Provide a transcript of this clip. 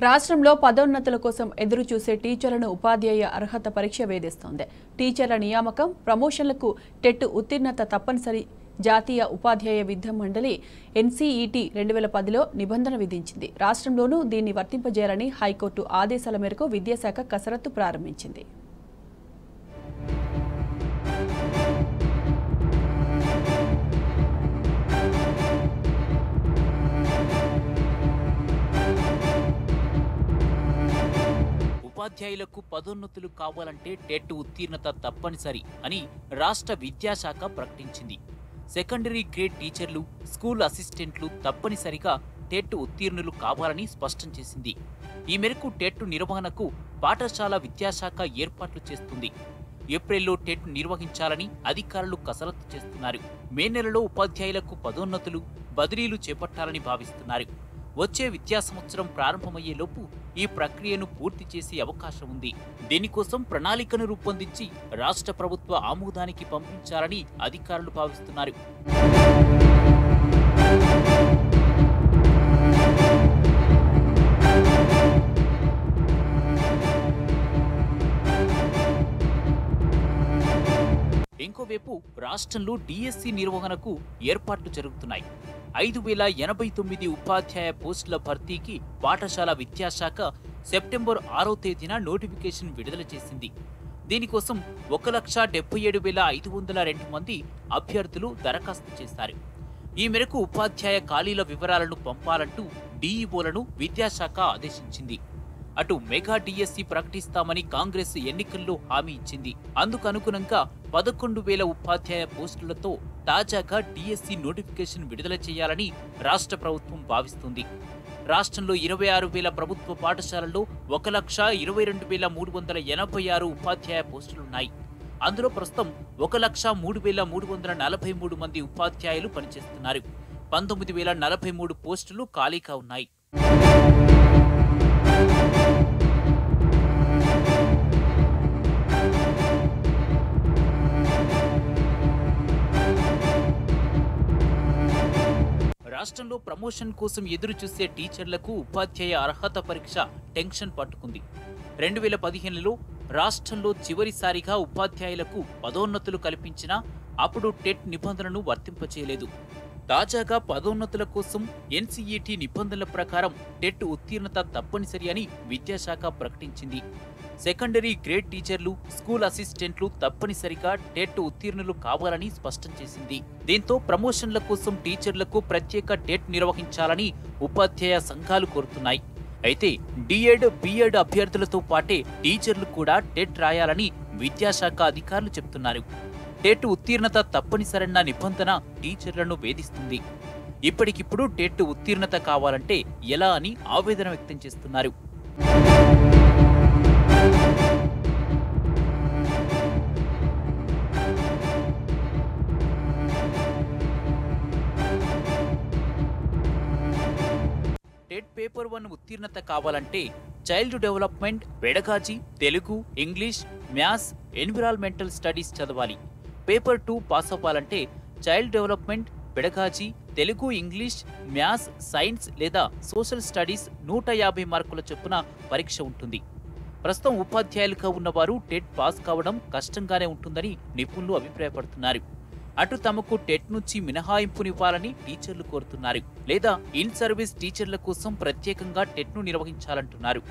రాష్ట్రంలో పదోన్నతుల కోసం ఎదురు చూసే టీచర్లను ఉపాధ్యాయ అర్హత పరీక్ష వేధిస్తోంది. టీచర్ల నియామకం, ప్రమోషన్లకు టెట్ ఉత్తీర్ణత తప్పనిసరి జాతీయ ఉపాధ్యాయ విద్యా మండలి ఎన్సీఈటీ 2010లో నిబంధన విధించింది. రాష్ట్రంలోనూ దీన్ని వర్తింపజేయాలని హైకోర్టు ఆదేశాల మేరకు విద్యాశాఖ కసరత్తు ప్రారంభించింది. ఉపాధ్యాయులకు పదోన్నతులు కావాలంటే టెట్ ఉత్తీర్ణత తప్పనిసరి అని రాష్ట్ర విద్యాశాఖ ప్రకటించింది. సెకండరీ గ్రేడ్ టీచర్లు, స్కూల్ అసిస్టెంట్లు తప్పనిసరిగా టెట్ ఉత్తీర్ణులు కావాలని స్పష్టం చేసింది. ఈ మేరకు టెట్ నిర్వహణకు పాఠశాల విద్యాశాఖ ఏర్పాట్లు చేస్తుంది. ఏప్రిల్లో టెట్ నిర్వహించాలని అధికారులు కసరత్తు చేస్తున్నారు. మే నెలలో ఉపాధ్యాయులకు పదోన్నతులు, బదిలీలు చేపట్టాలని భావిస్తున్నారు. వచ్చే విద్యా సంవత్సరం ప్రారంభమయ్యేలోపు ఈ ప్రక్రియను పూర్తి చేసే అవకాశం ఉంది. దీనికోసం ప్రణాళికను రూపొందించి రాష్ట్ర ప్రభుత్వ ఆమోదానికి పంపించాలని అధికారులు భావిస్తున్నారు. ఇంకోవైపు రాష్ట్రంలో డిఎస్సి నిర్వహణకు ఏర్పాట్లు జరుగుతున్నాయి. 5089 ఉపాధ్యాయ పోస్టుల భర్తీకి పాఠశాల విద్యాశాఖ సెప్టెంబర్ 6వ తేదీన నోటిఫికేషన్ విడుదల చేసింది. దీనికోసం 1,77,502 మంది అభ్యర్థులు దరఖాస్తు చేశారు. ఈ మేరకు ఉపాధ్యాయ ఖాళీల వివరాలను పంపాలంటూ డీఈఓలను విద్యాశాఖ ఆదేశించింది. అటు మెగా డిఎస్సి ప్రకటిస్తామని కాంగ్రెస్ ఎన్నికల్లో హామీ ఇచ్చింది. అందుకు అనుగుణంగా 11,000 ఉపాధ్యాయ పోస్టులతో తాజాగా డిఎస్సి నోటిఫికేషన్ విడుదల చేయాలని రాష్ట్ర ప్రభుత్వం భావిస్తుంది. రాష్ట్రంలో 26,000 ప్రభుత్వ పాఠశాలల్లో 1,22,386 ఉపాధ్యాయ పోస్టులున్నాయి. అందులో ప్రస్తుతం 1,03,343 మంది ఉపాధ్యాయులు పనిచేస్తున్నారు. 19,043 పోస్టులు ఖాళీగా ఉన్నాయి. రాష్ట్రంలో ప్రమోషన్ కోసం ఎదురు చూసే టీచర్లకు ఉపాధ్యాయ అర్హత పరీక్ష టెన్షన్ పట్టుకుంది. 2015లో రాష్ట్రంలో చివరిసారిగా ఉపాధ్యాయులకు పదోన్నతులు కల్పించినా అప్పుడు టెట్ నిబంధనను వర్తింపచేయలేదు. తాజాగా పదోన్నతుల కోసం ఎన్సీఈటీ నిబంధనల ప్రకారం టెట్ ఉత్తీర్ణత తప్పనిసరి అని విద్యాశాఖ ప్రకటించింది. సెకండరీ గ్రేడ్ టీచర్లు, స్కూల్ అసిస్టెంట్లు తప్పనిసరిగా టెట్ ఉత్తీర్ణులు కావాలని స్పష్టం చేసింది. దీంతో ప్రమోషన్ల కోసం టీచర్లకు ప్రత్యేక టెట్ నిర్వహించాలని ఉపాధ్యాయ సంఘాలు కోరుతున్నాయి. అయితే డిఎడ్, బిఎడ్ అభ్యర్థులతో పాటే టీచర్లు కూడా టెట్ రాయాలని విద్యాశాఖ అధికారులు చెబుతున్నారు. టెట్ ఉత్తీర్ణత తప్పనిసరన్న నిబంధన టీచర్లను వేధిస్తుంది. ఇప్పటికిప్పుడు టెట్ ఉత్తీర్ణత కావాలంటే ఎలా అని ఆవేదన వ్యక్తం చేస్తున్నారు. టెట్ పేపర్ 1 ఉత్తీర్ణత కావాలంటే child development, pedagogy, Telugu, English, maths, environmental studies చదవాలి. పేపర్ 2 పాస్ అవ్వాలంటే child development, pedagogy, Telugu, English, maths, science లేదా సోషల్ స్టడీస్ 150 మార్కుల చొప్పున పరీక్ష ఉంటుంది. ప్రస్తుతం ఉపాధ్యాయులుగా ఉన్నవారు టెట్ పాస్ కావడం కష్టంగానే ఉంటుందని నిపుణులు అభిప్రాయపడుతున్నారు. అటు తమకు టెట్ నుంచి మినహాయింపునివ్వాలని టీచర్లు కోరుతున్నారు. లేదా ఇన్ సర్వీస్ టీచర్ల కోసం ప్రత్యేకంగా టెట్ను నిర్వహించాలంటున్నారు.